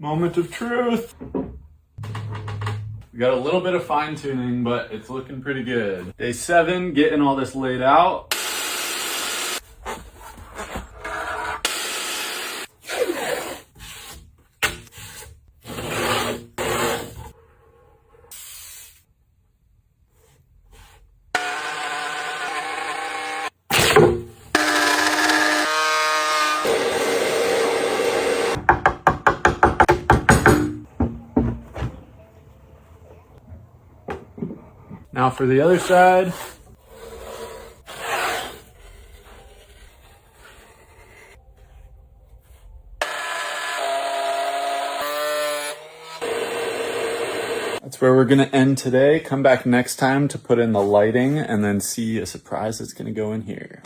Moment of truth. We got a little bit of fine tuning, but it's looking pretty good. Day 7, getting all this laid out. Now for the other side. That's where we're gonna end today. Come back next time to put in the lighting and then see a surprise that's gonna go in here.